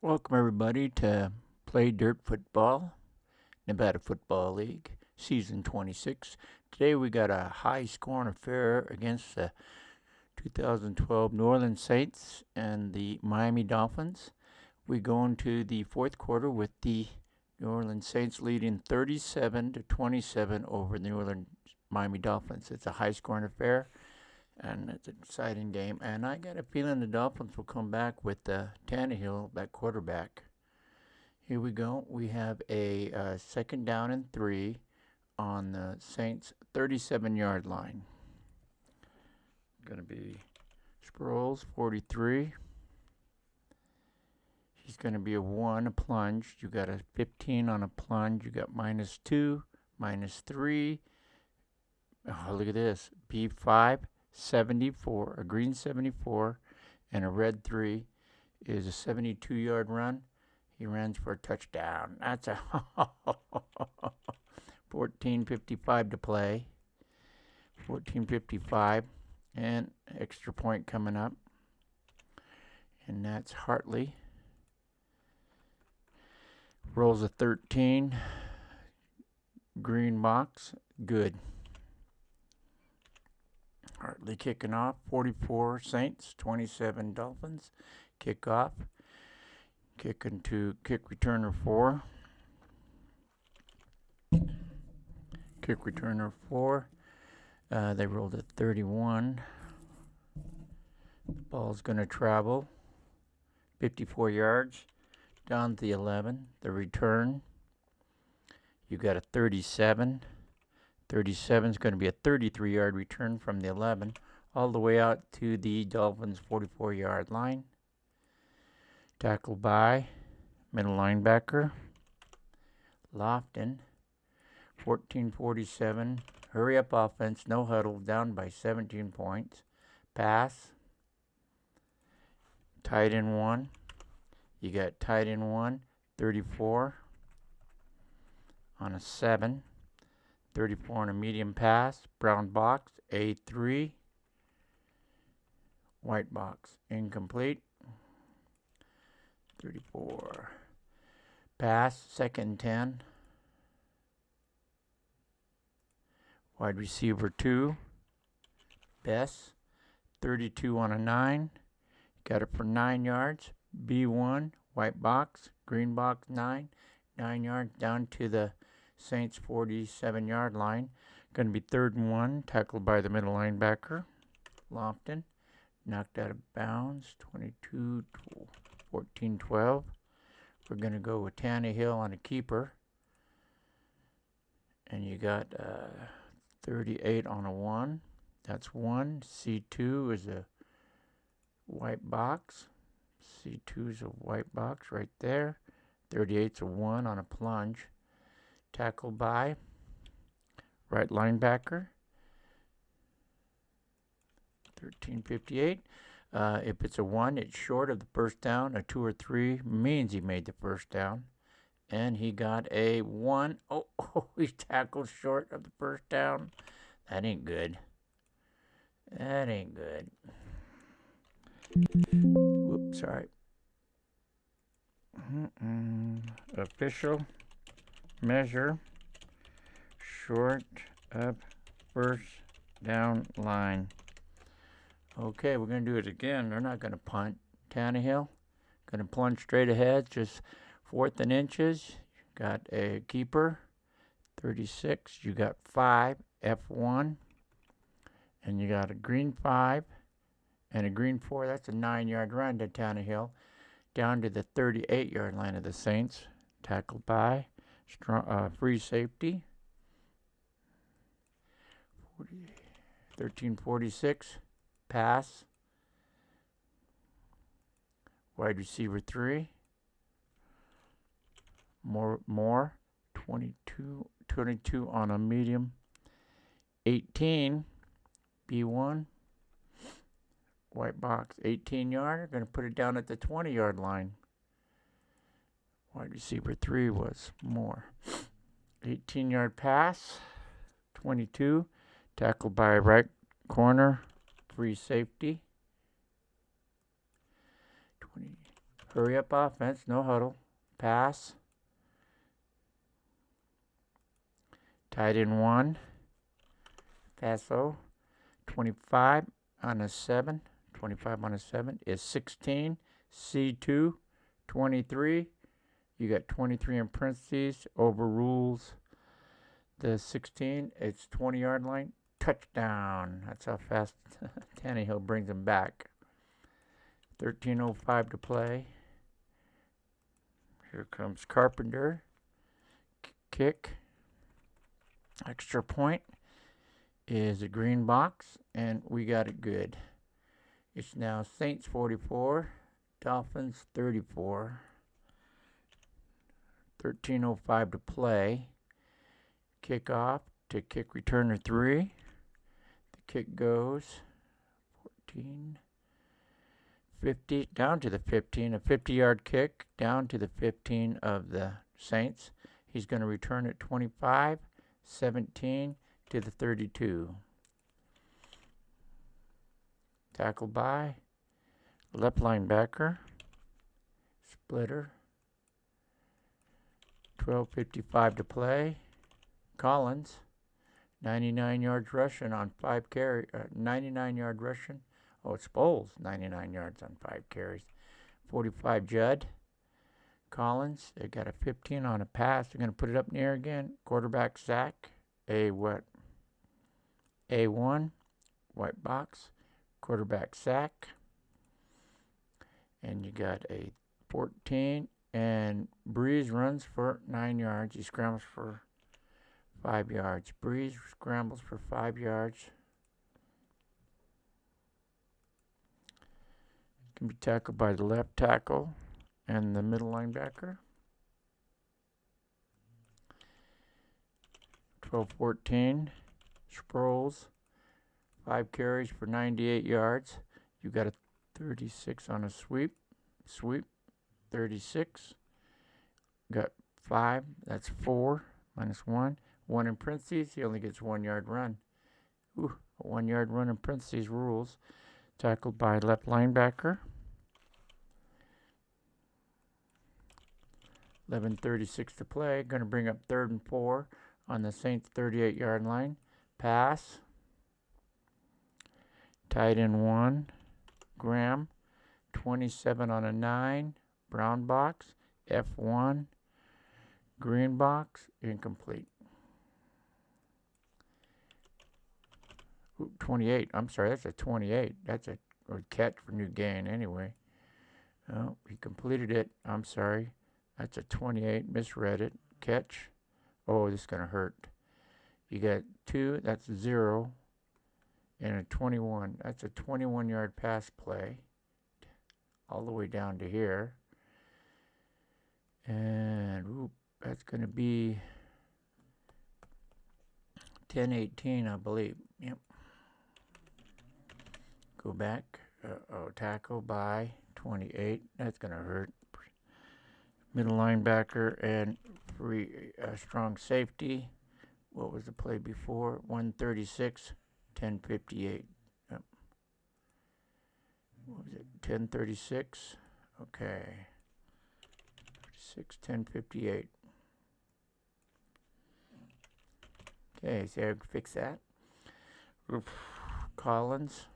Welcome everybody to Paydirt Football, Nevada Football League, Season 26. Today we got a high-scoring affair against the 2012 New Orleans Saints and the Miami Dolphins. We go into the fourth quarter with the New Orleans Saints leading 37-27 over the New Orleans Miami Dolphins. It's a high-scoring affair, and it's an exciting game. And I got a feeling the Dolphins will come back with Tannehill, that quarterback. Here we go. We have a second down and 3 on the Saints' 37-yard line. Going to be Sproles, 43. He's going to be a 1, a plunge. You got a 15 on a plunge. You got -2, -3. Oh, look at this. B5, 74, a green 74, and a red 3 is a 72-yard run. He runs for a touchdown. That's a 14:55 to play. 14:55, and extra point coming up. And that's Hartley. Rolls a 13. Green box. Good. Hartley kicking off. 44 Saints, 27 Dolphins. Kick off. Kicking to kick returner 4. Kick returner 4. They rolled a 31. The ball's going to travel 54 yards down to the 11. The return, you got a 37. 37 is going to be a 33-yard return from the 11 all the way out to the Dolphins' 44-yard line. Tackled by middle linebacker Lofton. 14:47. Hurry up offense, no huddle, down by 17 points. Pass. Tight end 1. You got tight end 1, 34 on a 7. 34 on a medium pass. Brown box, A3. White box, incomplete. 34. Pass, second 10. Wide receiver 2. Bess, 32 on a 9. Got it for 9 yards. B1, white box, green box 9. 9 yards down to the Saints' 47-yard line. Going to be 3rd and 1, tackled by the middle linebacker, Lofton. Knocked out of bounds, 14-12. We're going to go with Tannehill on a keeper. And you got 38 on a 1. That's 1. C2 is a white box. C2 is a white box right there. 38's a 1 on a plunge. Tackled by right linebacker. 13:58. If it's a 1, it's short of the first down. A 2 or 3 means he made the first down. And he got a 1. Oh, he tackled short of the first down. That ain't good. That ain't good. Whoops, sorry. Official measure short of first down line. Okay, we're going to do it again. They're not going to punt. Tannehill going to plunge straight ahead, just 4th and inches. Got a keeper, 36. You got 5, F1. And you got a green 5 and a green 4. That's a 9-yard run to Tannehill down to the 38-yard line of the Saints. Tackled by free safety. 13:46. Pass. Wide receiver 3. More. 22 on a medium. 18. B1. White box. 18-yarder. Going to put it down at the 20-yard line. Wide receiver 3 was more. 18-yard pass. 22. Tackled by right corner. Free safety. Hurry up offense, no huddle. Pass. Tight end 1. Paso. 25 on a 7. 25 on a 7 is 16. C2. 23. You got 23 in parentheses. Overrules the 16. It's 20-yard line. Touchdown. That's how fast Tannehill brings him back. 13:05 to play. Here comes Carpenter. Kick. Extra point is a green box, and we got it good. It's now Saints 44, Dolphins 34. 13:05 to play. Kickoff to kick returner 3. The kick goes 14, 50, down to the 15. A 50-yard kick down to the 15 of the Saints. He's going to return it 25, 17 to the 32. Tackled by left linebacker. Splitter. 12:55 to play. Collins, 99 yards rushing on 5 carries. 99-yard rushing. Oh, it's Bowles, 99 yards on 5 carries. 45 Judd. Collins, they got a 15 on a pass. They're going to put it up in the air again. Quarterback sack. A1, white box. Quarterback sack. And you got a 14. And Breeze runs for 9 yards. He scrambles for 5 yards. Breeze scrambles for 5 yards. Can be tackled by the left tackle and the middle linebacker. 12-14. Sproles. 5 carries for 98 yards. You got a 36 on a sweep. 36. Got 5. That's 4 minus 1. 1 in parentheses. He only gets 1 yard run. A 1 yard run in parentheses rules. Tackled by left linebacker. 11:36 to play. Going to bring up 3rd and 4 on the Saints 38-yard line. Pass. Tight end 1. Graham. 27 on a 9. Brown box. F1. Green box. Incomplete. 28. I'm sorry, that's a 28. That's a catch for new gain anyway. Oh, he completed it. I'm sorry. That's a 28. Misread it. Catch. Oh, this is going to hurt. You got 2. That's 0. And a 21. That's a 21-yard pass play. All the way down to here. And that's going to be 10-18, I believe. Yep. Go back. Tackle by 28. That's going to hurt. Middle linebacker and strong safety. What was the play before? 136, 10:58. Yep. What was it? 10:36. Okay. 10:58. Okay, so I can fix that. Collins.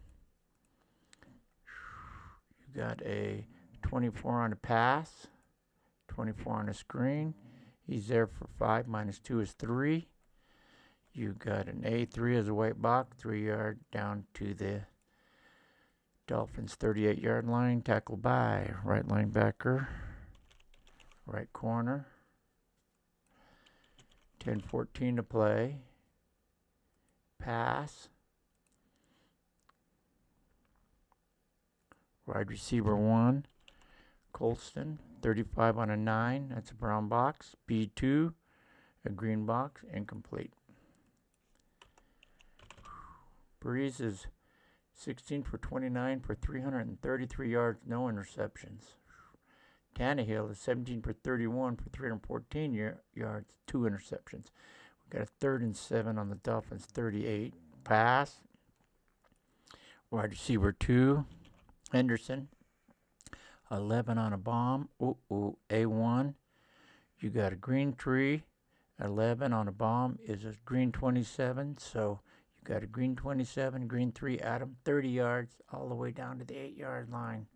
You got a 24 on a pass, 24 on a screen. He's there for 5. Minus 2 is 3. You got an A3 as a white box, 3 yard down to the Dolphins 38-yard line. Tackled by right linebacker, right corner. 10:14 to play. Pass. Wide receiver 1, Colston, 35 on a 9. That's a brown box. B2, a green box, incomplete. Breeze is 16 for 29 for 333 yards, no interceptions. Tannehill is 17 for 31 for 314 yards, 2 interceptions. We got a 3rd and 7 on the Dolphins 38. Pass. Wide receiver 2, Henderson. 11 on a bomb. A1. You got a green tree. 11 on a bomb is a green 27. So you got a green 27, green 3, Adam, 30 yards, all the way down to the 8-yard line.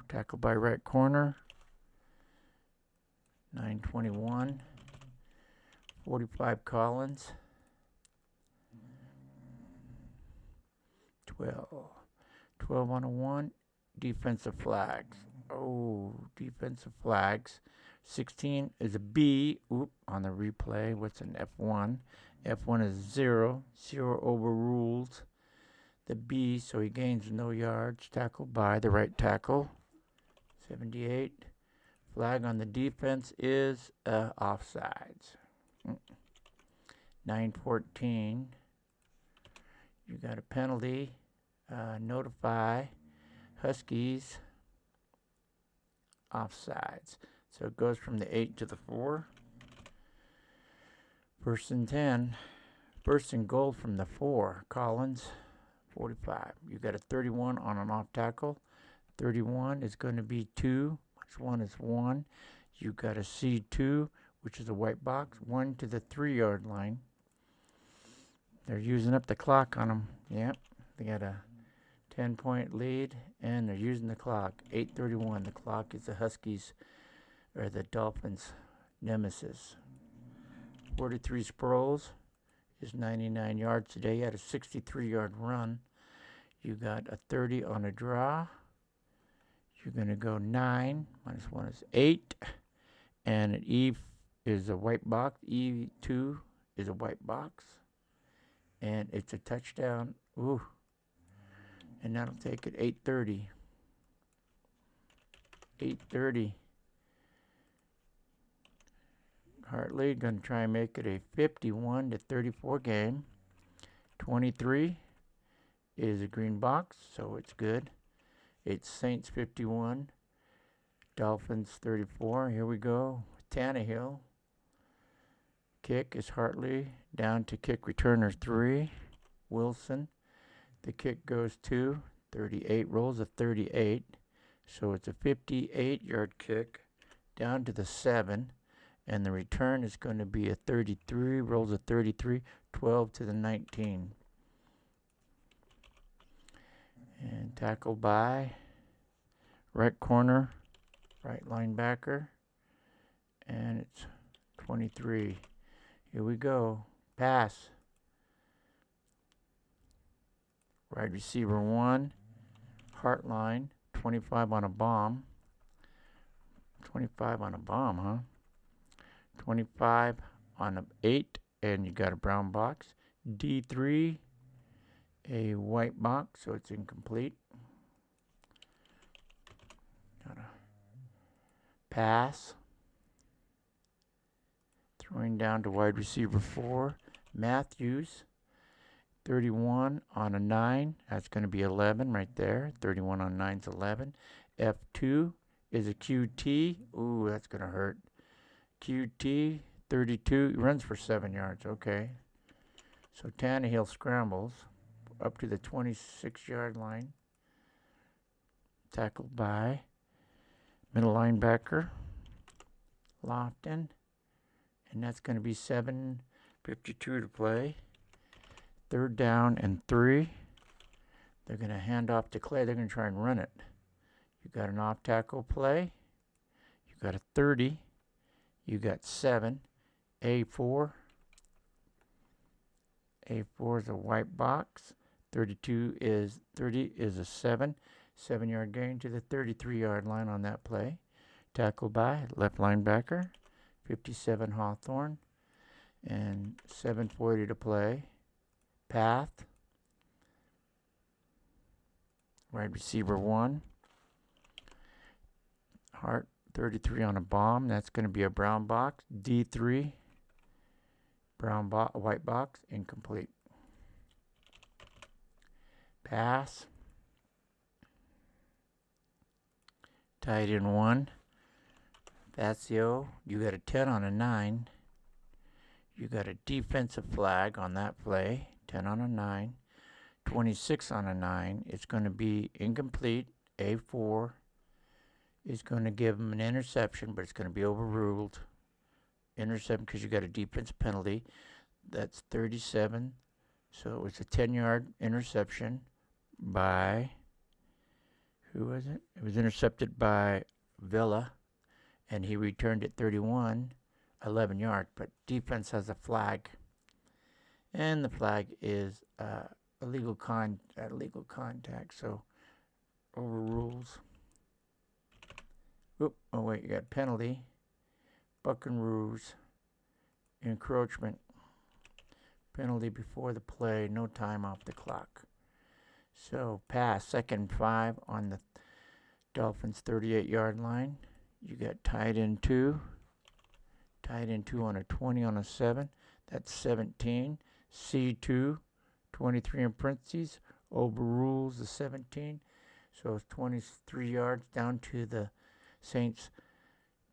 Tackle by right corner. 921. 45 Collins. 12 on a 1. Defensive flags. Defensive flags. 16 is a B. On the replay. What's an F1? F1 is 0. 0 overrules the B, so he gains no yards. Tackled by the right tackle. 78. Flag on the defense is offsides. 914. You got a penalty. Notify Huskies. Offsides. So it goes from the 8 to the 4. 1st and 10. 1st and goal from the 4. Collins. 45. You got a 31 on an off tackle. 31 is going to be 2. Which one is 1? You got a C2, which is a white box. 1 to the 3-yard line. They're using up the clock on them. Yep. They got a 10-point lead, and they're using the clock. 8:31. The clock is the Huskies, or the Dolphins' nemesis. 43 Sproles is 99 yards today. He had a 63-yard run. You got a 30 on a draw. You're going to go 9. Minus 1 is 8. And an E is a white box. E2 is a white box. And it's a touchdown. And that'll take it 8:30. 8:30. Hartley going to try and make it a 51-34 game. 23 is a green box, so it's good. It's Saints 51, Dolphins 34. Here we go. Tannehill. Kick is Hartley. Down to kick returner 3. Wilson. The kick goes to 38. Rolls a 38. So it's a 58-yard kick down to the 7. And the return is going to be a 33. Rolls a 33. 12 to the 19. And tackled by right corner, right linebacker. And it's 23. Here we go. Pass. Wide receiver 1. Heartline. 25 on a bomb. 25 on a bomb, huh? 25 on a 8. And you got a brown box. D3. A white box, so it's incomplete. Got a pass. Throwing down to wide receiver 4. Matthews. 31 on a 9. That's going to be 11 right there. 31 on 9 is 11. F2 is a QT. That's going to hurt. QT, 32. Runs for 7 yards. Okay. So Tannehill scrambles up to the 26-yard line. Tackled by middle linebacker Lofton. And that's going to be 7:52 to play. 3rd down and 3. They're going to hand off to Clay. They're going to try and run it. You got an off tackle play. You got a 30. You got 7. A4. A4 is a white box. 30 is a 7. 7-yard gain to the 33-yard line on that play. Tackled by left linebacker, 57 Hawthorne. And 7:40 to play. Path. Wide receiver 1. Hart, 33 on a bomb. That's going to be a brown box. D3. White box. Incomplete. Pass. Tight end 1. Facio. You got a 10 on a 9. You got a defensive flag on that play. 10 on a 9. 26 on a 9. It's going to be incomplete. A4. is going to give him an interception, but it's going to be overruled. Interception because you got a defense penalty. That's 37. So it was a 10-yard interception by, who was it? It was intercepted by Villa, and he returned it 31, 11 yards. But defense has a flag, and the flag is illegal contact. So overrules. Oop, oh wait, you got penalty. Buckaroos, encroachment. Penalty before the play, no time off the clock. So pass, 2nd and 5 on the Dolphins 38-yard line. You got tied in 2. Tied in 2 on a 20 on a 7. That's 17. C2, 23 in parentheses, overrules the 17. So it's 23 yards down to the Saints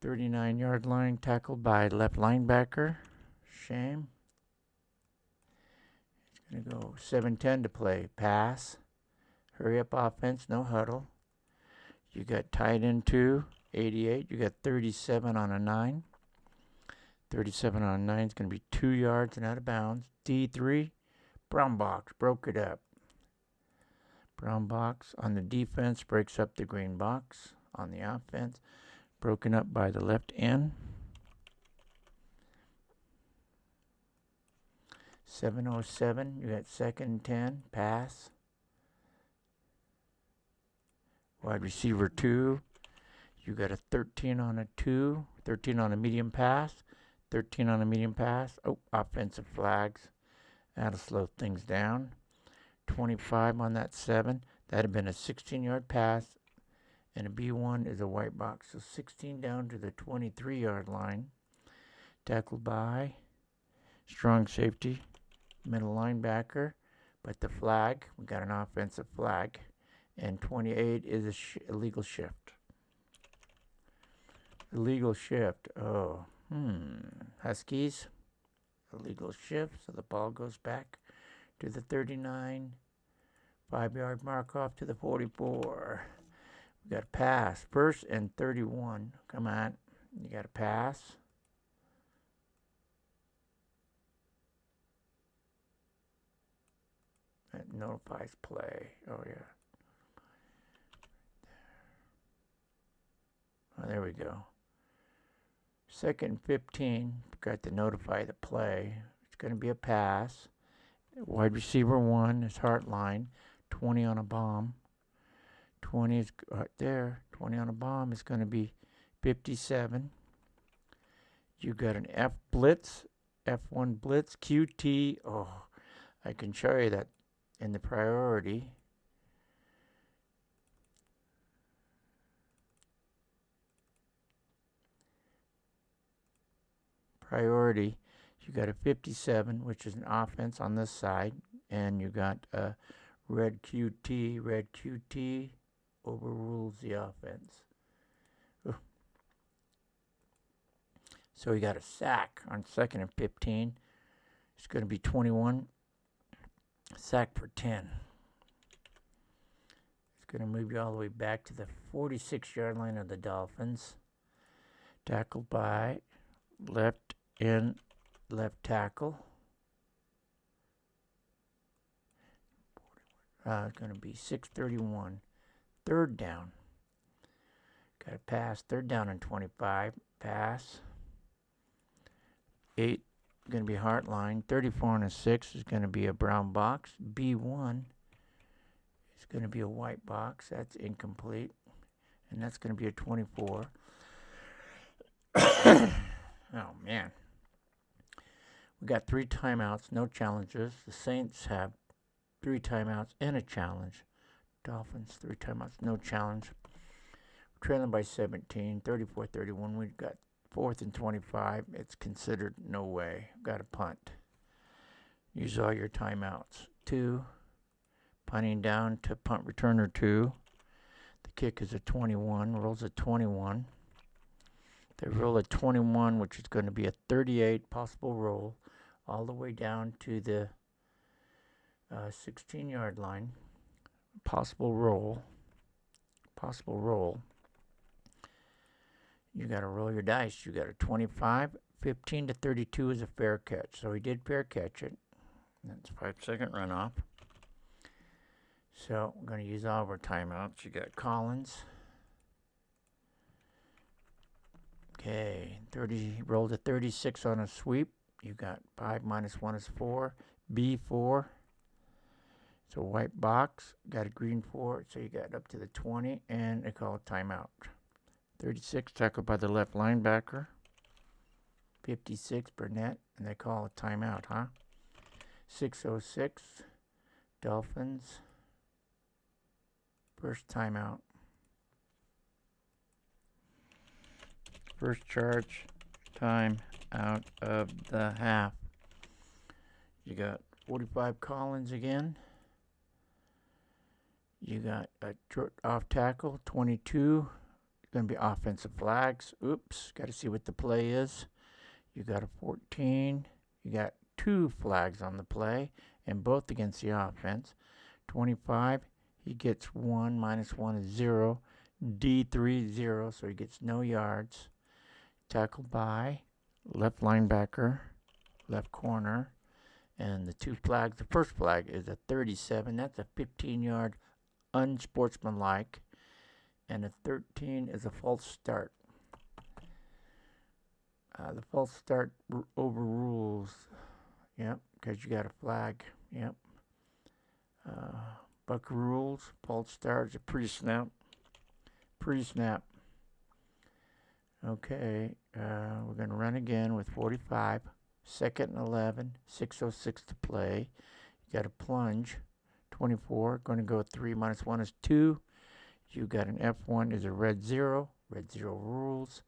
39-yard line, tackled by left linebacker. Shame. It's going to go 7:10 to play. Pass. Hurry up offense, no huddle. You got tied in 2, 88. You got 37 on a 9. 37 on a 9 is going to be 2 yards and out of bounds. D3, brown box, broke it up. Brown box on the defense breaks up the green box. On the offense, broken up by the left end. 7:07, you got 2nd and 10, pass. Wide receiver 2, you got a 13 on a 2, 13 on a medium pass, 13 on a medium pass. Oh, offensive flags. That'll slow things down. 25 on that 7. That'd have been a 16-yard pass, and a B1 is a white box. So 16 down to the 23-yard line. Tackled by strong safety, middle linebacker. But the flag, we got an offensive flag. And 28 is a illegal shift. Illegal shift. Oh, Huskies. Illegal shift. So the ball goes back to the 39. 5-yard mark off to the 44. We got a pass. 1st and 31. Come on. You got a pass. That notifies play. Oh, yeah. Oh, there we go. 2nd and 15. Got to notify the play. It's going to be a pass. Wide receiver 1 is Heartline. 20 on a bomb. 20 is right there. 20 on a bomb is going to be 57. You got an F blitz, F1 blitz, QT. Oh, I can show you that in the priority. Priority, you got a 57, which is an offense on this side, and you got a red QT. Red QT overrules the offense. Ugh. So we got a sack on 2nd and 15. It's going to be 21. Sack for 10. It's going to move you all the way back to the 46-yard line of the Dolphins. Tackled by left tackle. It's going to be 6:31. 3rd down. Got a pass. 3rd down and 25. Pass. 8 going to be Heartline. 34 and a 6 is going to be a brown box. B1 is going to be a white box. That's incomplete. And that's going to be a 24. Oh, man. We got 3 timeouts, no challenges. The Saints have 3 timeouts and a challenge. Dolphins, 3 timeouts, no challenge. We're trailing by 17, 34-31. We've got 4th and 25. It's considered no way. Got a punt. Use all your timeouts. 2. Punting down to punt returner 2. The kick is a 21. Rolls a 21. They roll a 21, which is going to be a 38 possible roll, all the way down to the 16-yard line. Possible roll. You got to roll your dice. You got a 25. 15 to 32 is a fair catch. So he did fair catch it. That's 5-second runoff. So we're going to use all of our timeouts. You got Collins. Okay, 30. Rolled a 36 on a sweep. You got 5 minus 1 is 4. B4. It's a white box. Got a green 4. So you got up to the 20. And they call a timeout. 36 tackled by the left linebacker. 56 Burnett. And they call a timeout, huh? 6:06. Dolphins. First timeout. First charge time out of the half. You got 45 Collins again. You got a off tackle, 22. Going to be offensive flags. Oops, got to see what the play is. You got a 14. You got 2 flags on the play, and both against the offense. 25, he gets 1 minus 1 is 0. D3, 0, so he gets no yards. Tackled by left linebacker, left corner, and the 2 flags. The first flag is a 37. That's a 15-yard unsportsmanlike, and a 13 is a false start. The false start overrules. Yep, because you got a flag. Yep. Buck rules. False start is a pre-snap. Pre-snap. Okay, we're going to run again with 45. 2nd and 11. 6:06 to play. You got a plunge. 24. Going to go 3 minus 1 is 2. You got an F1 is a red 0. Red 0 rules.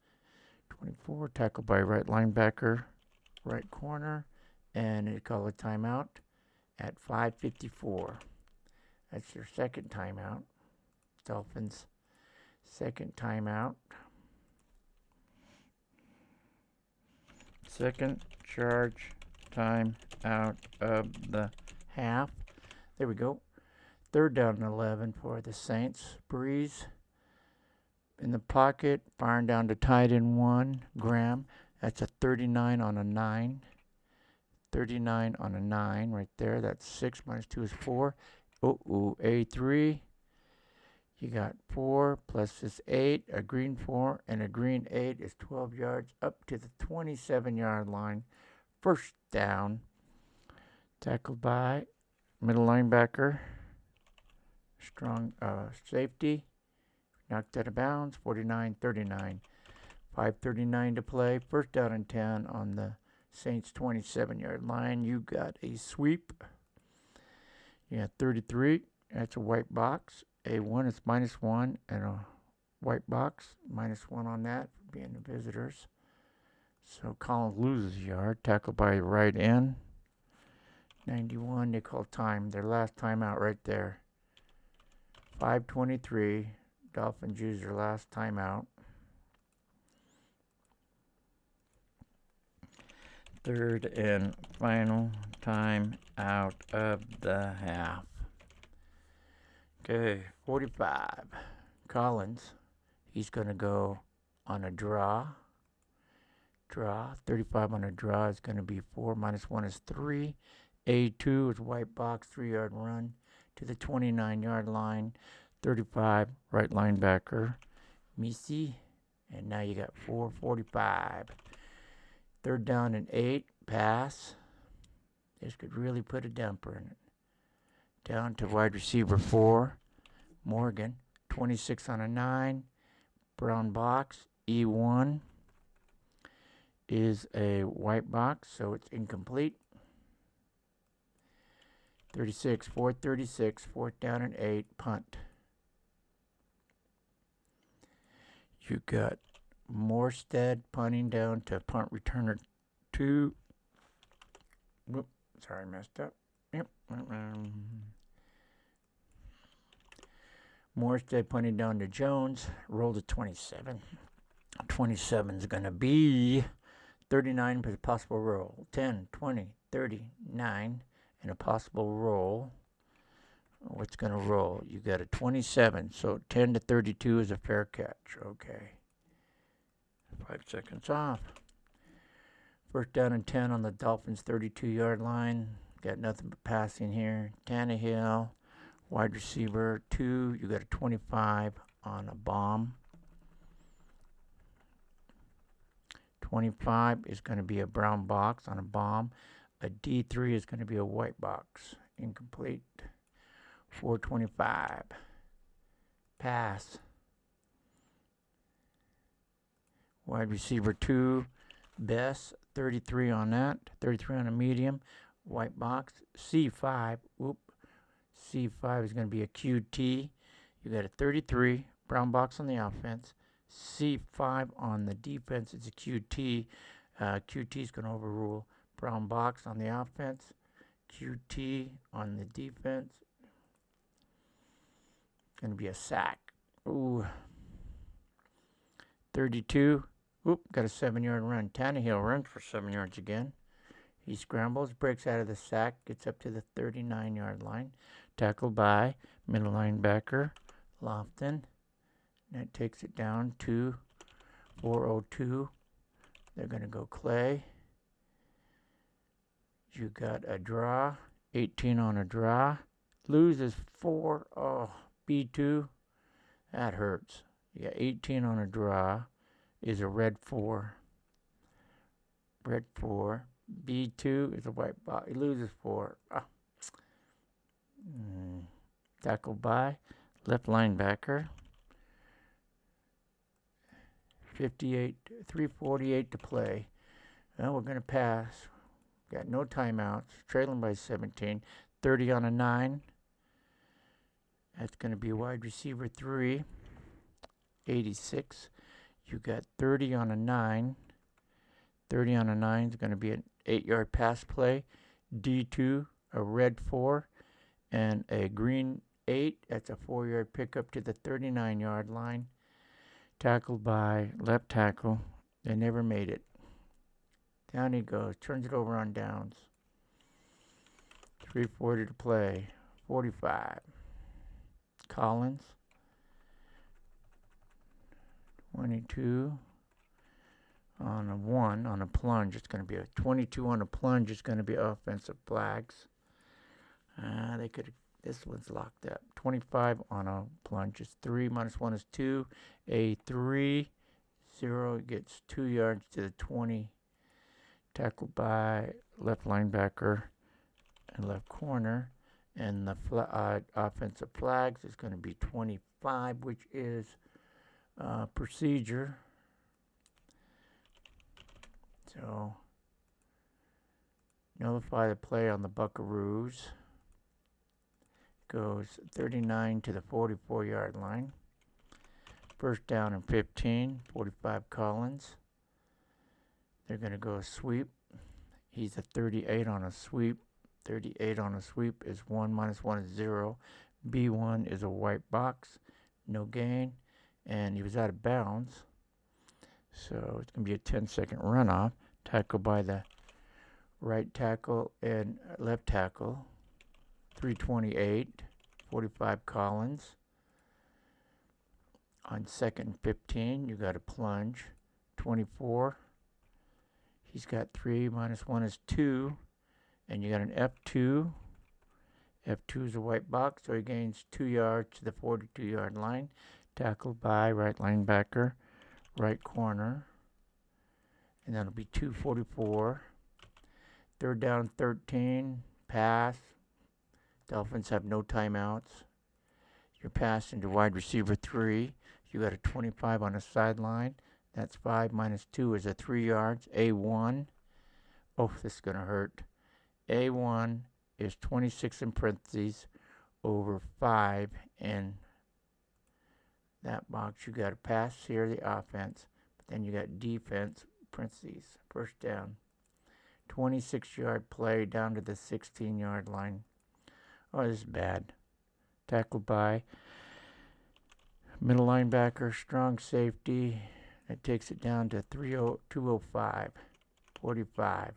24. Tackled by right linebacker. Right corner. And they call a timeout at 5:54. That's your second timeout. Dolphins. Second timeout. Second charge time out of the half. There we go. 3rd down and 11 for the Saints. Breeze in the pocket, firing down to tight end 1. Graham. That's a 39 on a 9. 39 on a 9 right there. That's 6 minus 2 is 4. A3. You got 4 plus this 8, a green 4, and a green 8 is 12 yards up to the 27-yard line. First down. Tackled by middle linebacker. Strong safety. Knocked out of bounds. 49-39. 5:39 to play. First down and 10 on the Saints 27-yard line. You got a sweep. You got 33. That's a white box. A1 is minus 1, and a white box. Minus 1 on that, being the visitors. So Collins loses a yard. Tackled by right end. 91, they call time. Their last timeout right there. 5:23. Dolphins use their last timeout. Third and final time out of the half. Okay, 45. Collins, he's going to go on a draw. 35 on a draw is going to be 4 minus 1 is 3. A2 is white box, 3-yard run to the 29-yard line. 35, right linebacker, Misi. And now you got 4:45. 3rd down and 8, pass. This could really put a damper in it. Down to wide receiver 4, Morgan. 26 on a 9, brown box. E1 is a white box, so it's incomplete. 36, 4:36, 4th down and 8, punt. You got Morstead punting down to punt returner 2. Whoop, sorry, messed up. Yep. Morstead punting down to Jones. Rolled a 27. 27 is going to be 39 for the possible roll. 10, 20, 30, 9, and a possible roll. What's going to roll? You got a 27, so 10 to 32 is a fair catch. Okay. 5 seconds off. First down and 10 on the Dolphins' 32-yard line. Got nothing but passing here. Tannehill, wide receiver 2. You got a 25 on a bomb. 25 is going to be a brown box on a bomb. A D3 is going to be a white box. Incomplete. 425. Pass. Wide receiver 2. Best. 33 on that. 33 on a medium. White box. C5. C5 is going to be a QT. You got a 33. Brown box on the offense. C5 on the defense. It's a QT. QT is going to overrule. Brown box on the offense. QT on the defense. Going to be a sack. 32. Got a 7-yard run. Tannehill runs for 7 yards again. He scrambles, breaks out of the sack, gets up to the 39-yard line. Tackled by middle linebacker Lofton. That takes it down to 402. They're going to go Clay. You got a draw. 18 on a draw. Loses 4. B2. That hurts. You got 18 on a draw. Is a red 4. Red 4. B2 is a white box. He loses 4. Tackled by left linebacker. 3:48 to play. Well, we're going to pass. Got no timeouts. Trailing by 17. 30 on a 9. That's going to be wide receiver 3. 86. You got 30 on a 9. 30 on a 9 is going to be an 8-yard pass play. D2, a red 4, and a green 8. That's a 4-yard pickup to the 39-yard line. Tackled by left tackle. They never made it. Down he goes. Turns it over on downs. 3:40 to play. 45. Collins. 22 on a 1 on a plunge. It's going to be a 22 on a plunge. It's going to be offensive flags. This one's locked up. 25 on a plunge is 3 minus 1 is 2. A 3 0 gets 2 yards to the 20. Tackled by left linebacker and left corner. And the offensive flags is going to be 25, which is procedure. So, nullify the play on the Buckaroos. Goes 39 to the 44-yard line. First down and 15. 45 Collins. They're going to go sweep. He's a 38 on a sweep. 38 on a sweep is 1 minus 1 is 0. B1 is a white box. No gain. And he was out of bounds. So it's going to be a 10-second runoff. Tackled by the right tackle and left tackle. 3:28. 45 Collins. On 2nd and 15, you got a plunge. 24. He's got 3 minus 1 is 2. And you got an F2. F2 is a white box, so he gains 2 yards to the 42-yard line. Tackled by right linebacker, right corner. And that'll be 2:44. Third down, 13. Pass. Dolphins have no timeouts. You're passing to wide receiver 3. You got a 25 on the sideline. That's 5 minus 2 is a 3 yards. A1. Oh, this is going to hurt. A1 is 26 in parentheses over 5 in that box. You got a pass here, the offense. But then you got defense, parentheses, first down. 26-yard play down to the 16-yard line. Oh, this is bad. Tackled by middle linebacker, strong safety. That takes it down to 205. 45.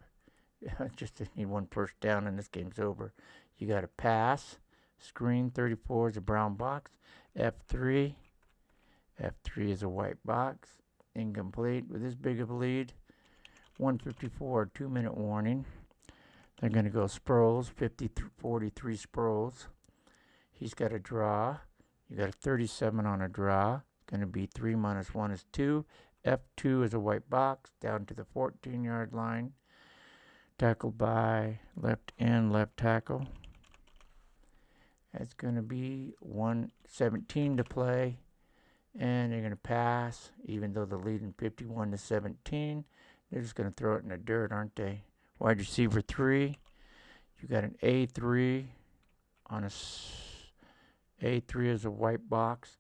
Just need one first down and this game's over. You got a pass. Screen 34 is a brown box. F3. F3 is a white box. incomplete. With this big of a lead, 154, 2-minute warning. They're going to go Sproles, 43 Sproles. He's got a draw. You got a 37 on a draw. Going to be 3 minus 1 is 2. F2 is a white box down to the 14-yard line. Tackled by left end, left tackle. That's going to be 1:17 to play. And they're going to pass, even though they're leading 51-17. They're just going to throw it in the dirt, aren't they? Wide receiver 3. You got an A3 on A3 is a white box.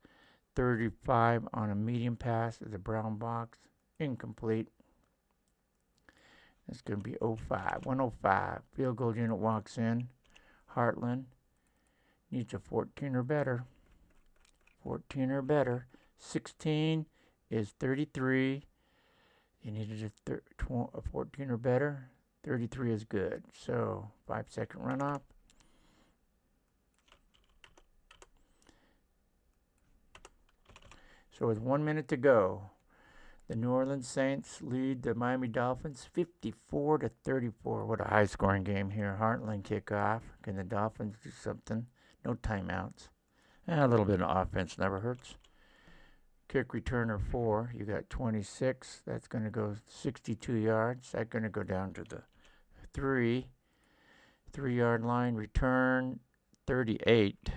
35 on a medium pass is a brown box. Incomplete. It's going to be 105. Field goal unit walks in. Heartland needs a 14 or better. 14 or better. 16 is 33. You needed a 14 or better. 33 is good. So 5-second runoff. So with 1 minute to go, the New Orleans Saints lead the Miami Dolphins 54-34. What a high-scoring game here. Heartland kickoff. Can the Dolphins do something? No timeouts. A little bit of offense never hurts. Kick returner 4. You got 26. That's going to go 62 yards. That's going to go down to the 3-yard line. Return 38.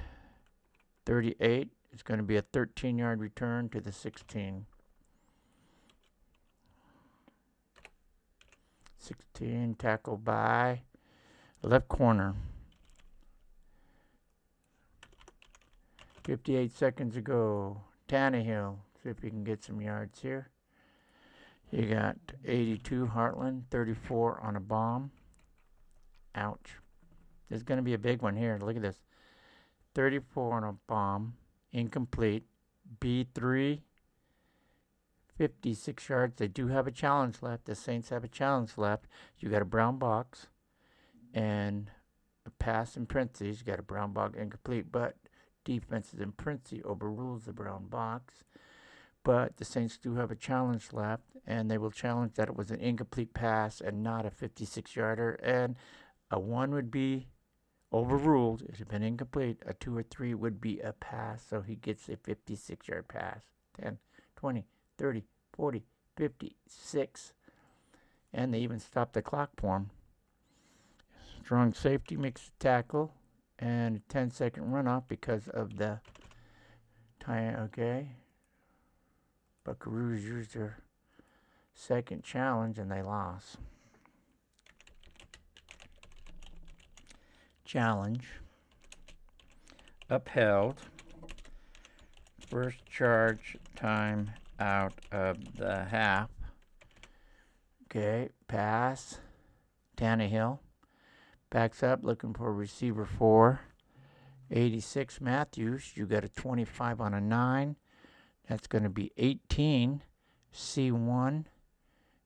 38 is going to be a 13-yard return to the 16. 16 tackled by left corner. 58 seconds to go. Tannehill. See if he can get some yards here. You got 82 Heartland, 34 on a bomb. Ouch. There's going to be a big one here. Look at this. 34 on a bomb. Incomplete. B3. 56 yards. They do have a challenge left. The Saints have a challenge left. You got a brown box and a pass in parentheses. You got a brown box incomplete, but defenses in parentheses overrules the brown box. But the Saints do have a challenge left, and they will challenge that it was an incomplete pass and not a 56-yarder. And a 1 would be overruled. It had been incomplete. A 2 or 3 would be a pass, so he gets a 56-yard pass. 10, 20, 30, 40, 50, 6. And they even stopped the clock for him. Strong safety makes the tackle. And a 10-second runoff because of the tie. Okay. Buckaroos used their second challenge and they lost. Challenge. Upheld. First charge time out of the half. Okay. Pass. Tannehill. Backs up, looking for receiver 4. 86 Matthews. You got a 25 on a 9. That's going to be 18. C1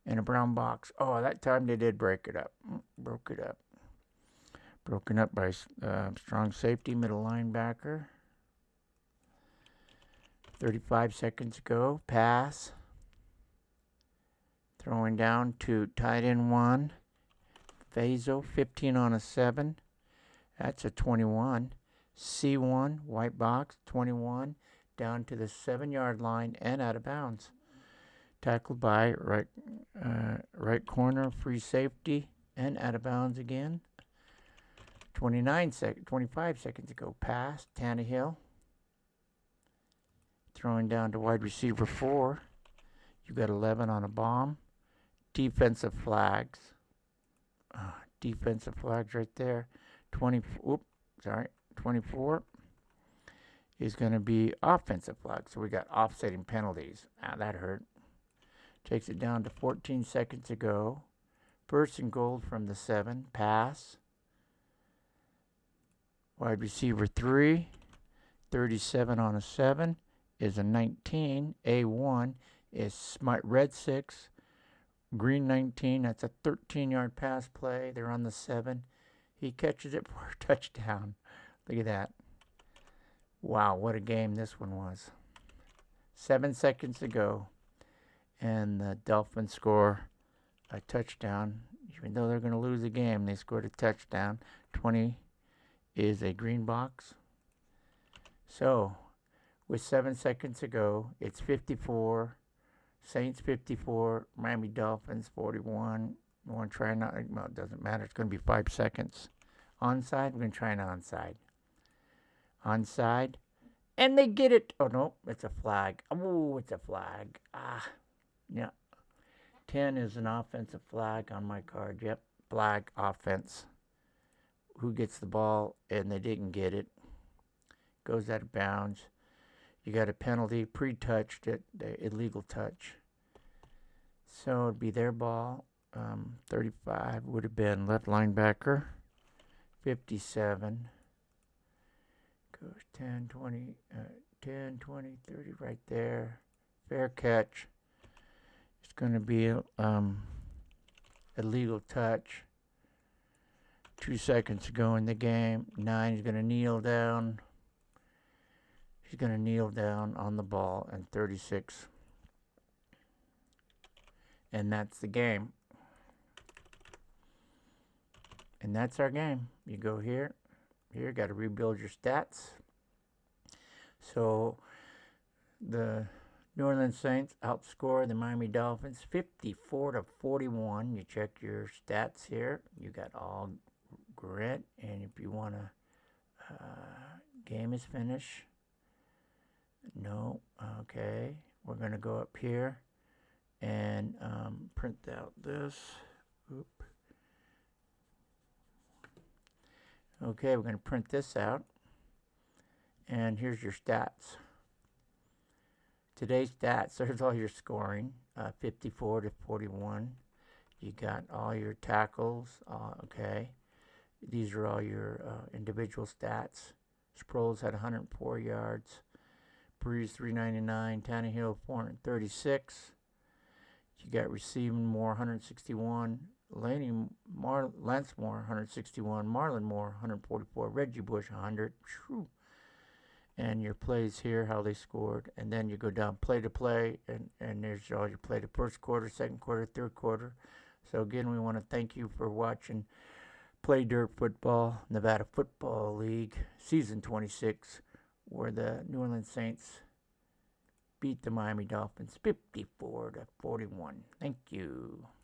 and a brown box. Oh, that time they did break it up. Broke it up. Broken up by strong safety, middle linebacker. 35 seconds to go. Pass. Throwing down to tight end 1. Fazo, 15 on a 7. That's a 21. C1, white box, 21. Down to the 7-yard line and out of bounds. Tackled by right corner, free safety, and out of bounds again. 25 seconds to go. Pass, Tannehill. Throwing down to wide receiver 4. You got 11 on a bomb. Defensive flags. Defensive flags right there. 24 is going to be offensive flags. So we got offsetting penalties. That hurt. Takes it down to 14 seconds to go. First and goal from the 7. Pass. Wide receiver 3. 37 on a 7 is a 19. A1 is smart red 6. Green 19, that's a 13-yard pass play. They're on the 7. He catches it for a touchdown. Look at that. Wow, what a game this one was. 7 seconds to go. and the Dolphins score a touchdown. Even though they're going to lose the game, they scored a touchdown. 20 is a green box. So, with 7 seconds to go, it's 54. Saints 54, Miami Dolphins 41. You want to try not? Well, it doesn't matter. It's going to be 5 seconds. Onside, we're going to try an onside. Onside, and they get it. Oh, no, it's a flag. Oh, it's a flag. Yeah. 10 is an offensive flag on my card. Yep, flag, offense. Who gets the ball, and they didn't get it. Goes out of bounds. You got a penalty, pre-touched it, the illegal touch. So it'd be their ball. 35 would have been left linebacker. 57 goes 10, 20, 10, 20, 30 right there. Fair catch. It's going to be a legal touch. 2 seconds to go in the game. 9 is going to kneel down. He's going to kneel down on the ball, and 36. And that's the game. And that's our game. You go here. Here, got to rebuild your stats. So, the New Orleans Saints outscore the Miami Dolphins 54-41. You check your stats here. You got all grit. And if you want to, game is finished. No. Okay. We're going to go up here and print out this. Oop. Okay, we're going to print this out. And here's your stats. Today's stats, there's all your scoring, 54-41. You got all your tackles, okay. These are all your individual stats. Sproles had 104 yards. Breeze 399, Tannehill 436. You got receiving Moore 161, Lance Moore 161, Marlon Moore 144, Reggie Bush 100. Whew. And your plays here, how they scored, and then you go down play to play, and there's all your play to first quarter, second quarter, third quarter. So again, we want to thank you for watching Paydirt Football, Nevada Football League, Season 26. Where the New Orleans Saints beat the Miami Dolphins 54-41. Thank you.